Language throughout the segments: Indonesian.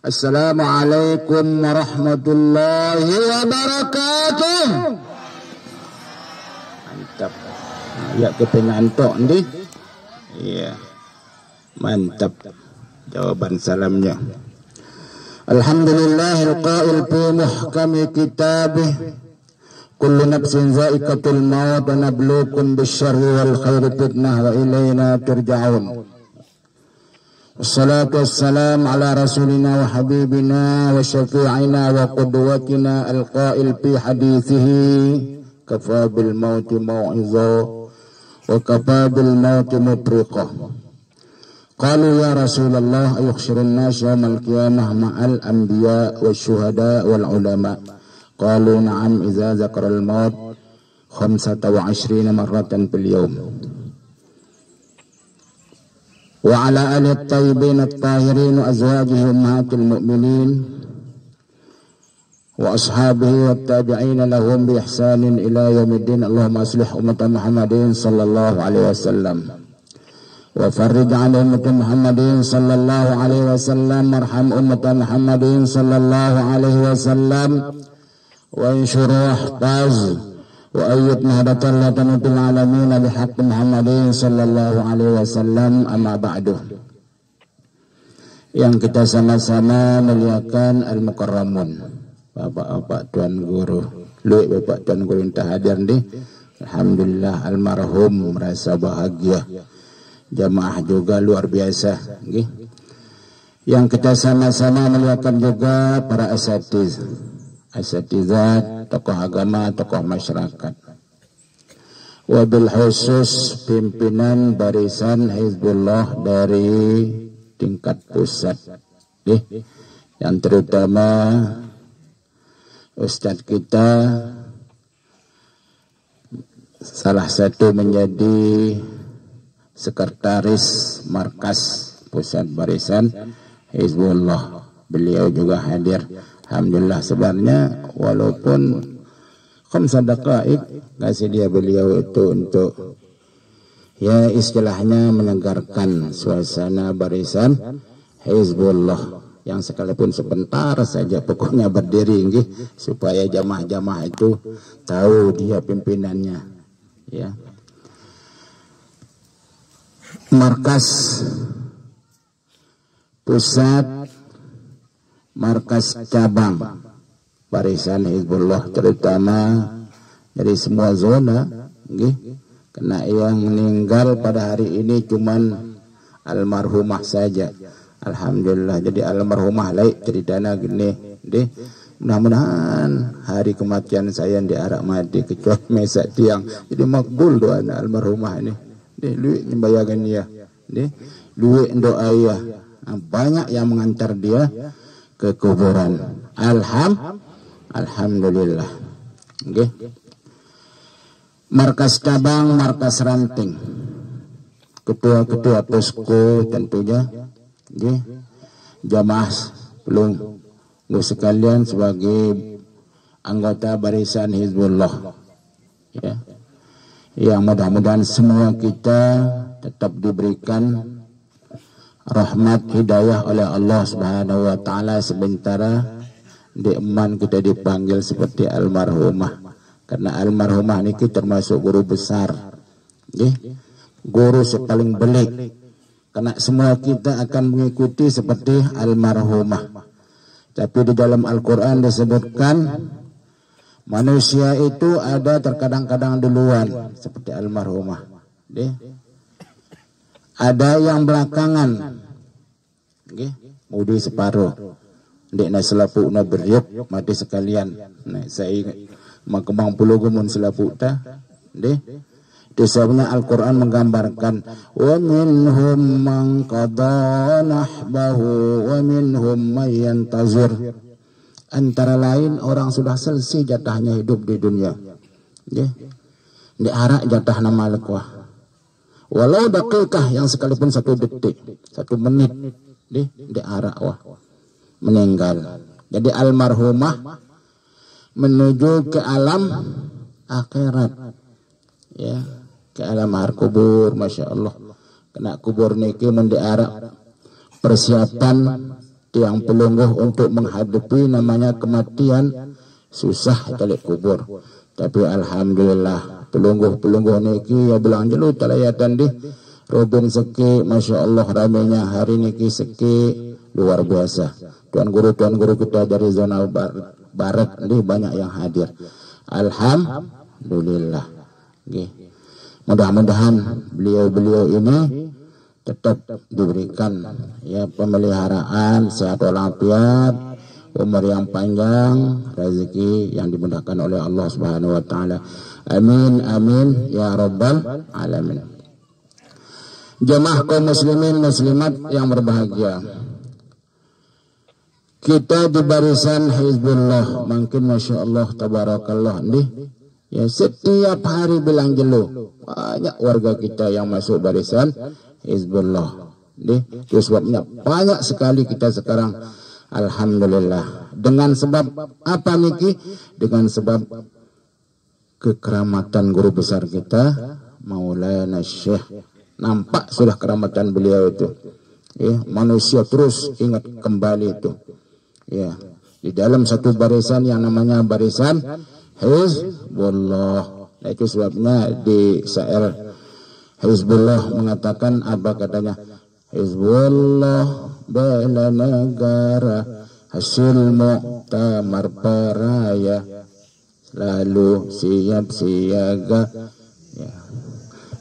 Assalamualaikum warahmatullahi wabarakatuh. Mantap. Ya kepengantok nih. Iya. Mantap. Jawaban salamnya. Alhamdulillahil qail fi muhkami kitabih. Kullu nafsin za'iqatul maut wa nabluukum bisyarri wal khairi fitnah wa ilayna turja'un. Wassalatu wassalamu ala rasulina wa habibina wa syafi'ina wa qudwatina al-qail fi hadithihi kafa bil mauti mau'izah wa kafa bil mauti mutriqah. Qalu ya Rasulullah ayuhsyirun nas yawmal qiyamah ma'al anbiya wa syuhada wal ulama. Qalu na'am idza zakara al-maut 25 marratan fil yawm. Wa ala alihi at-tayyibin at-tahirin wa azwajihi ummahatil mu'minin wa ashabihi wat tabi'in lahum bi ihsanin ila yaumiddin. Allahumma aslih ummata Muhammadin sallallahu alaihi wasallam wa farrij 'ala ummati Muhammadin sallallahu alaihi wasallam warham ummata Muhammadin sallallahu alaihi wasallam wa insyur wahtaz wa ayyid nahdatan la tamutul alamin bihaq Muhammadin sallallahu alaihi wasallam. Amma ba'du. Yang kita sama-sama muliakan al-mukarramun, bapak-bapak tuan guru, lu bapak tuan guru yang hadir nih. Alhamdulillah almarhum merasa bahagia, jamaah juga luar biasa nggih. Yang kita sama-sama muliakan juga para asatizat, tokoh agama, tokoh masyarakat. Wabil khusus pimpinan barisan Hizbullah dari tingkat pusat. Yang terutama Ustadz kita salah satu menjadi sekretaris markas pusat barisan Hizbullah. Beliau juga hadir. Alhamdulillah, sebenarnya walaupun khamsa daqaik kasih dia beliau itu untuk ya istilahnya menegarkan suasana barisan Hizbullah yang sekalipun sebentar saja pokoknya berdiri nggih, supaya jamaah-jamaah itu tahu dia pimpinannya ya. Markas pusat, markas cabang barisan Hizbullah terutama dari semua zona nggih. Karena yang meninggal pada hari ini cuman almarhumah saja. Alhamdulillah, jadi almarhumah lain ceritanya gini deh. Mudah-mudahan hari kematian saya di arak mati kecuali mesak tiang. Jadi makbul doa almarhumah ini. Deh lu nyembayangan dia. Deh lu doa ya. Banyak yang mengantar dia ke kuburan. Alhamdulillah. Okay. Markas cabang, markas ranting, ketua-ketua posko tentunya, okay. Jamaah belum sekalian sebagai anggota barisan Hizbullah. Ya. Yang mudah-mudahan semua kita tetap diberikan rahmat hidayah oleh Allah Subhanahu wa taala, sementara di eman kita dipanggil seperti almarhumah. Karena almarhumah ini termasuk guru besar. Guru paling belik. Karena semua kita akan mengikuti seperti almarhumah. Tapi di dalam Al-Qur'an disebutkan manusia itu ada terkadang-kadang duluan seperti almarhumah. Ada yang belakangan, mudi separuh, dek na selapuk na beriuk mati sekalian. Nah, saya ingat makemang puluh gumun selapuk ta, itu sebabnya Al-Quran menggambarkan wa minhum man qada nahbahu wa minhum man yantazir. Antara lain orang sudah selesai jatahnya hidup di dunia, di arak jatah nama lekwah. Walau dakikah yang sekalipun 1 detik, 1 menit, di arak wah meninggal. Jadi almarhumah menuju ke alam akhirat, ya, ke alam kubur. Masya Allah, kena kubur niki mendiarak persiapan tiang pelungguh untuk menghadapi namanya kematian susah kali kubur. Tapi alhamdulillah pelungguh niki ya bilang jelu talayatan di Robin seki, masya Allah ramenya hari niki seki luar biasa. Tuan guru kita dari zona barat ini banyak yang hadir. Alhamdulillah. Mudah-mudahan beliau ini tetap diberikan ya pemeliharaan, sehat walafiat, umur yang panjang, rezeki yang dimudahkan oleh Allah Subhanahu wa taala. Amin amin ya rabbal alamin. Jemaah kaum muslimin muslimat yang berbahagia. Kita di barisan Hizbullah, makin masya Allah tabarakallah nih. Ya setiap hari bilang jelu banyak warga kita yang masuk barisan Hizbullah. Itu sebabnya banyak sekali kita sekarang alhamdulillah. Dengan sebab apa niki? Dengan sebab kekeramatan guru besar kita Maulana Syekh. Nampak sudah keramatan beliau itu. Ya, manusia terus ingat kembali itu. Ya, di dalam satu barisan yang namanya barisan Hizbullah. Nah, itu sebabnya di syair Hizbullah mengatakan apa katanya? Hizbullah bela negara, hasil muktamar peraya, selalu siap siaga. Ya.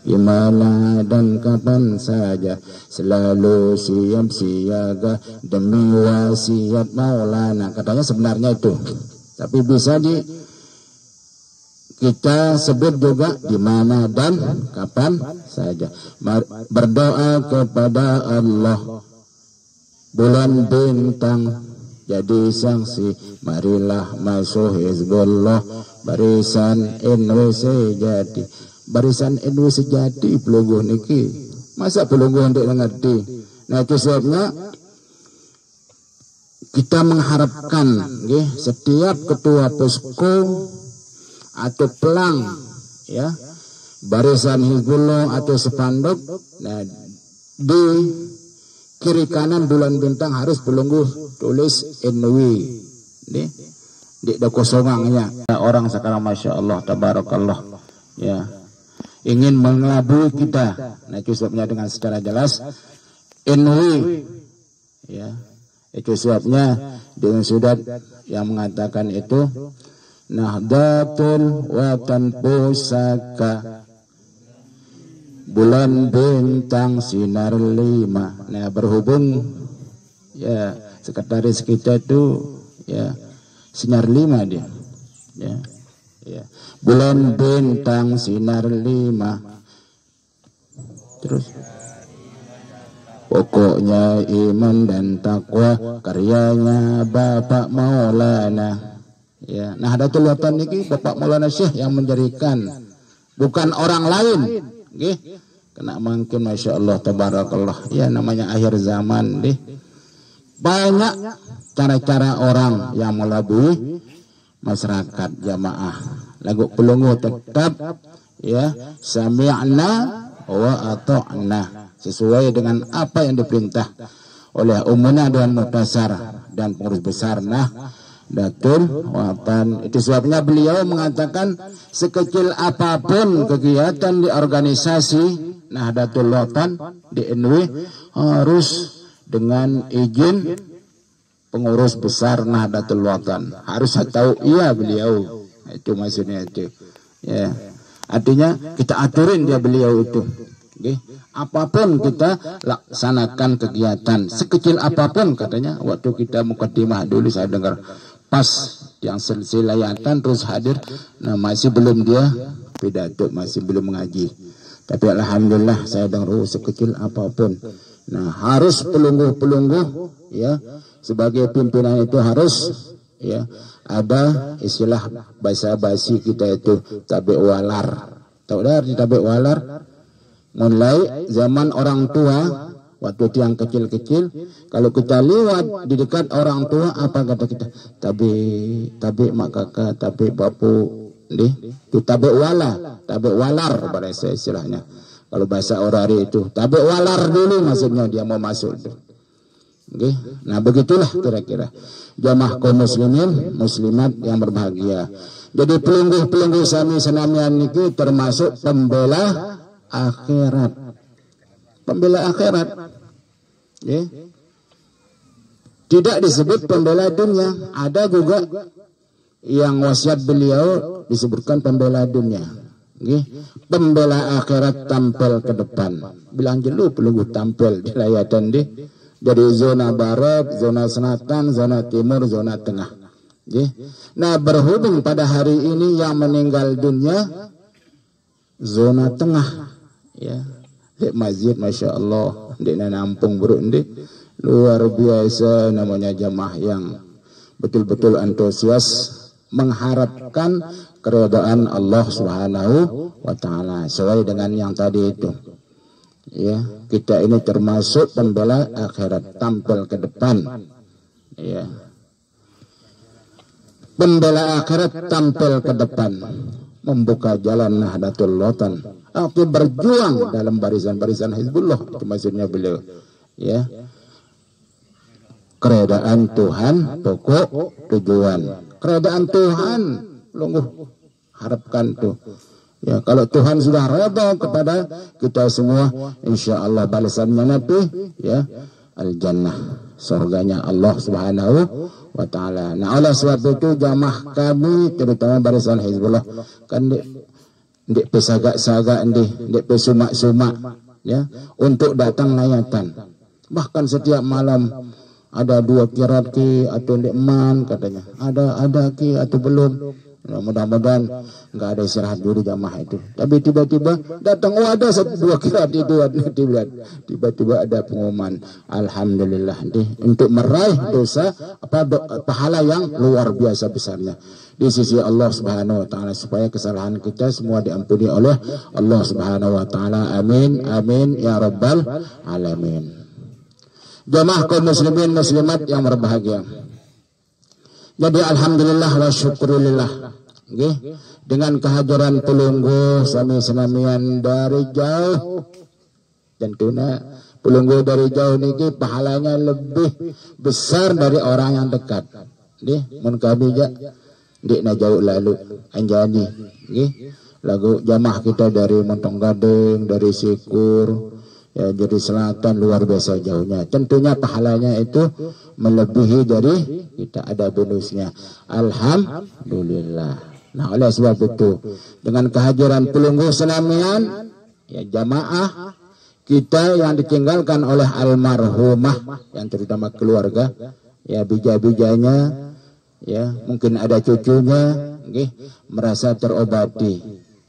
Gimana dan kapan saja selalu siap siaga demi wasiat Maulana. Katanya sebenarnya itu, tapi bisa kita sebut juga di mana dan kapan saja. Berdoa kepada Allah, bulan bintang jadi sanksi, marilah masuk Hizbullah, barisan NW sejati. Barisan NW sejati pelungguh niki. Masa pelungguh untuk mengerti? Nah itu sebabnya kita mengharapkan setiap ketua posko atau pelang ya barisan Hizbullah atau spanduk, nah di kiri kanan bulan bintang harus pelungguh tulis NW di kosongannya. Orang sekarang masya Allah tabarakallah ya ingin mengelabui kita. Nah itu sebabnya dengan secara jelas NW ya, itu sebabnya dengan sudah yang mengatakan itu Nahdlatul Watan Pusaka bulan bintang sinar 5. Nah berhubung ya sekretaris kita itu ya sinar 5 dia ya bulan bintang sinar 5. Terus pokoknya iman dan takwa karyanya Bapak Maulana. Ya, Nahdlatul Watan niki Bapak Maulana Syekh yang mendirikan, bukan orang lain. Nggih. Kena mungkin masya Allah tabarakallah. Ya namanya akhir zaman deh. Banyak cara-cara orang yang melabui masyarakat jamaah. Lagu pelungguh tetap ya sami'na wa ata'na, sesuai dengan apa yang diperintah oleh Umuna dan Muhtasar dan pengurus besar Nahdlatul Watan. Itu sebabnya beliau mengatakan sekecil apapun kegiatan di organisasi Nahdlatul Watan di NW harus dengan izin pengurus besar Nahdlatul Watan. Harus tahu iya beliau. Itu maksudnya itu. Ya. Artinya kita aturin dia beliau itu. Okay. Apapun kita laksanakan kegiatan sekecil apapun katanya. Waktu kita mukadimah dulu saya dengar pas yang selesai terus hadir. Nah masih belum dia pidato, masih belum mengaji. Tapi alhamdulillah saya dengar sekecil apapun. Nah harus pelungguh-pelungguh ya sebagai pimpinan itu harus ya ada istilah bahasa basi kita itu tabe walar. Tahu dah tabe walar? Mulai zaman orang tua, waktu tiang kecil-kecil, kalau kita lewat di dekat orang tua, apa kata kita? Tabe mak kakak, tabe bapu, itu tabe walar bahasa istilahnya. Kalau bahasa Orari itu tabe walar dulu maksudnya dia mau masuk itu. Okay. Nah begitulah kira-kira jamaah kaum muslimin muslimat yang berbahagia. Jadi pelungguh-pelungguh sami senamian niki termasuk pembela akhirat. Pembela akhirat. Okay. Tidak disebut pembela dunia. Ada juga yang wasiat beliau disebutkan pembela dunia. Okay. Pembela akhirat tampil ke depan. Bilang jelu pelungguh tampil di layatan di. Dari zona barat, zona selatan, zona timur, zona tengah. Okay. Nah berhubung pada hari ini yang meninggal dunia zona tengah. Ya, di masjid, masya Allah, di nampung bro, di luar biasa namanya jamaah yang betul-betul antusias mengharapkan keridhaan Allah Subhanahu wa taala sesuai dengan yang tadi itu. Ya, kita ini termasuk pembela akhirat tampil ke depan. Ya. Pembela akhirat tampil ke depan, membuka jalan Nahdlatul Lautan. Aku berjuang dalam barisan-barisan Hizbullah, itu maksudnya beliau. Ya. Keredaan Tuhan pokok tujuan. Keredaan Tuhan lungguh harapkan tuh. Ya, kalau Tuhan sudah redha kepada kita semua, insya Allah balasannya nanti ya al-jannah, surganya Allah Subhanahu wa taala. Nah, oleh sebab itu jamaah kami terutama barisan Hizbullah kan ndek pesagak-sagak ndek pesumak-sumak ya untuk datang layatan. Bahkan setiap malam ada 2 kirat ki atau ndek man katanya. Ada ki atau belum. Nah, mudah-mudahan nggak ada istirahat dulu jamaah itu. Tapi tiba-tiba datang, oh ada 2 kirat itu, tiba-tiba ada pengumuman. Alhamdulillah untuk meraih dosa pahala yang luar biasa besarnya di sisi Allah Subhanahu wa taala, supaya kesalahan kita semua diampuni oleh Allah Subhanahu wa taala. Amin amin ya rabbal alamin. Jamaah kaum muslimin muslimat yang berbahagia. Jadi alhamdulillah wa syukurillah. Okay. Dengan kehadiran pelungguh sami senamian dari jauh, tentunya pelungguh dari jauh niki pahalanya lebih besar dari orang yang dekat. Nggih, mun kami ja ndekna jauh lalu anjani nggih. Lagu jamaah kita dari Montong Gading, dari Sikur, ya dari selatan luar biasa jauhnya. Tentunya pahalanya itu melebihi dari kita, ada bonusnya. Alhamdulillah. Nah, oleh sebab itu dengan kehadiran pelungguh senamian ya jamaah kita yang ditinggalkan oleh almarhumah yang terutama keluarga ya bija-bijanya ya mungkin ada cucunya nggih merasa terobati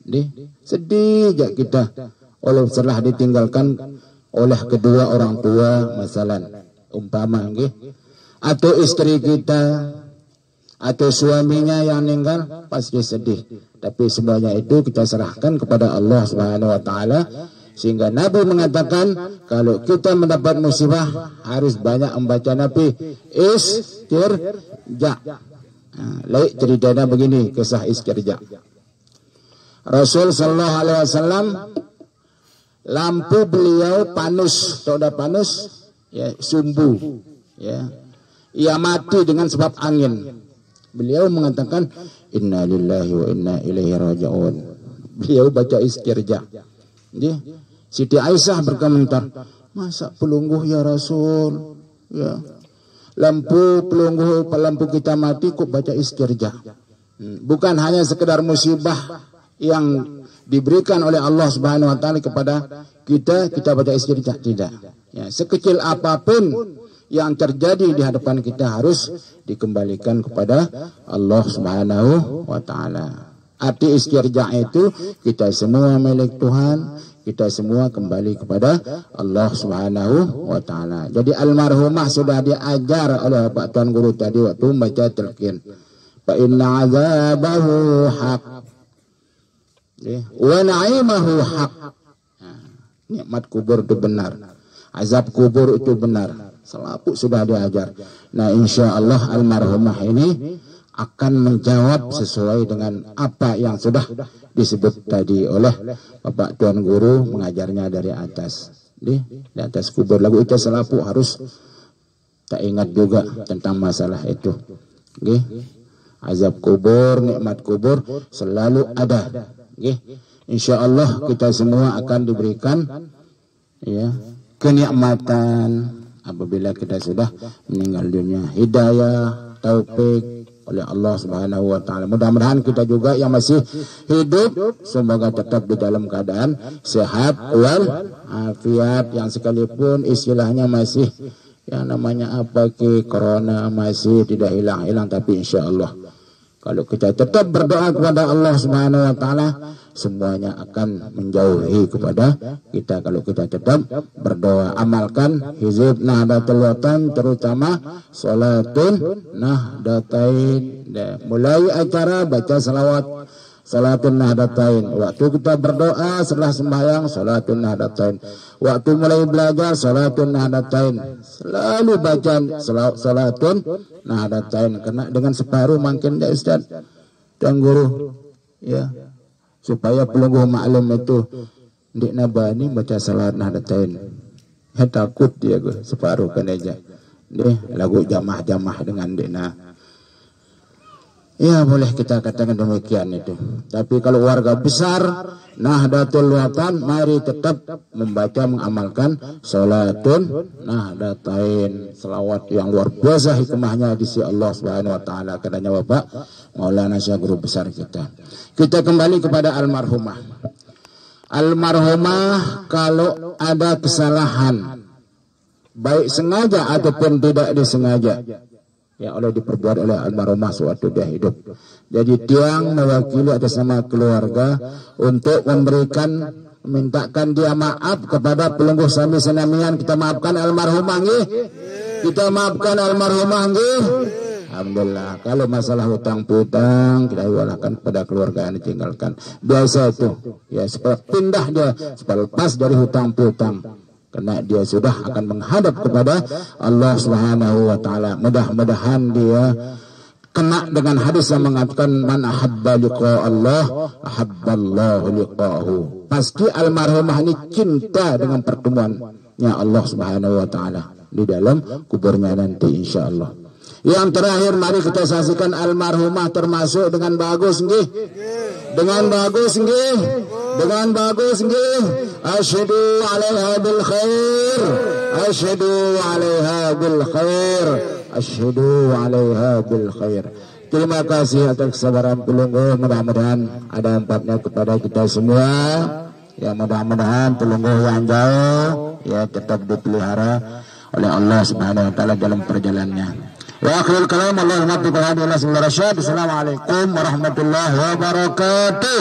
nggih sedih ya kita oleh setelah ditinggalkan oleh kedua orang tua masalan umpama nggih atau istri kita atau suaminya yang meninggal pasti sedih, tapi semuanya itu kita serahkan kepada Allah Subhanahu wa taala, sehingga Nabi mengatakan kalau kita mendapat musibah harus banyak membaca Nabi istirja. Nah, ceritanya begini, kisah istirja. Rasul sallallahu alaihi wasallam lampu beliau panus, tahu dah panus ya, sumbu ya. Ia mati dengan sebab angin. Beliau mengatakan inna lillahi wa inna ilaihi raji'un. Beliau baca istirja. Siti Aisyah berkomentar, masa pelungguh ya Rasul? Ya. Lampu kita mati kok baca istirja. Bukan hanya sekedar musibah yang diberikan oleh Allah Subhanahu wa taala kepada kita baca istirja, tidak. Ya, sekecil apapun yang terjadi di hadapan kita harus dikembalikan kepada Allah Subhanahu wa taala. Arti istirja itu kita semua milik Tuhan, kita semua kembali kepada Allah Subhanahu wa taala. Jadi almarhumah sudah diajar oleh Pak Tuan Guru tadi waktu membaca talqin. Fa inna azabahu haq wa na'imahu haq. Nikmat kubur itu benar. Azab kubur itu benar. Selapu sudah diajar. Nah, insya Allah almarhumah ini akan menjawab sesuai dengan apa yang sudah disebut tadi oleh Bapak Tuan Guru mengajarnya dari atas. Di atas kubur lagu itu selapu harus tak ingat juga tentang masalah itu. Okay? Azab kubur, nikmat kubur selalu ada. Okay? InsyaAllah kita semua akan diberikan ya kenikmatan apabila kita sudah meninggal dunia. Hidayah, taufik oleh Allah Subhanahu wa taala. Mudah-mudahan kita juga yang masih hidup semoga tetap di dalam keadaan sehat wal afiat, yang sekalipun istilahnya masih yang namanya apa ke corona masih tidak hilang-hilang, tapi insyaallah kalau kita tetap berdoa kepada Allah Subhanahu wa taala semuanya akan menjauhi kepada kita kalau kita tetap berdoa. Amalkan hizib Nahdlatul Watan, terutama salatun Nahdlatain. Mulai acara baca salawat salatun Nahdlatain. Waktu kita berdoa setelah sembahyang salatun Nahdlatain. Waktu mulai belajar salatun Nahdlatain. Selalu baca salatun Nahdlatain. Kena dengan separuh makin dah Ustaz dan guru ya, supaya pelungguh maklum itu ndik nabani baca salat Nahdlatain. Ya takut dia separuh kan aja. Deh lagu jamah-jamah dengan dina. Ya boleh kita katakan demikian itu. Tapi kalau warga besar Nahdlatul Watan, mari tetap membaca mengamalkan salatun Nahdlatain. Selawat yang luar biasa hikmahnya di sisi Allah Subhanahu wa taala, katanya Bapak Maulana Syekh guru besar kita. Kita kembali kepada almarhumah. Almarhumah kalau ada kesalahan baik sengaja ataupun tidak disengaja yang oleh diperbuat oleh almarhumah sewaktu dia hidup. Jadi tiang mewakili atas nama keluarga untuk memberikan, mintakan dia maaf kepada pelungguh sami senamian. Kita maafkan almarhumah nggih. Kita maafkan almarhumah nggih. Alhamdulillah. Kalau masalah hutang piutang kita walahkan kepada keluarga yang ditinggalkan. Biasa itu. Ya supaya pindah dia, supaya lepas dari hutang piutang. Karena dia sudah akan menghadap kepada Allah Subhanahu wa taala. Mudah-mudahan dia kena dengan hadis yang mengatakan man ahabba liqa Allah ahabballahu liqahu. Pasti almarhumah ini cinta dengan pertemuannya Allah Subhanahu wa taala di dalam kuburnya nanti insyaallah. Yang terakhir mari kita saksikan almarhumah termasuk dengan bagus nggih. Dengan bagus nggih. Dengan bagus nggih. Asyhadu 'alaiha bil khair. Asyhadu 'alaiha bil khair. Asyhadu 'alaiha bil khair. Terima kasih atas kesabaran pelungguh. Mudah-mudahan ada manfaatnya kepada kita semua. Ya mudah-mudahan pelungguh yang jauh ya tetap dipelihara oleh Allah Subhanahu wa taala dalam perjalanannya. Wa akhirul kalam Allahumma taqabbal hadi ila sabil rasyad. Assalamualaikum warahmatullahi wabarakatuh.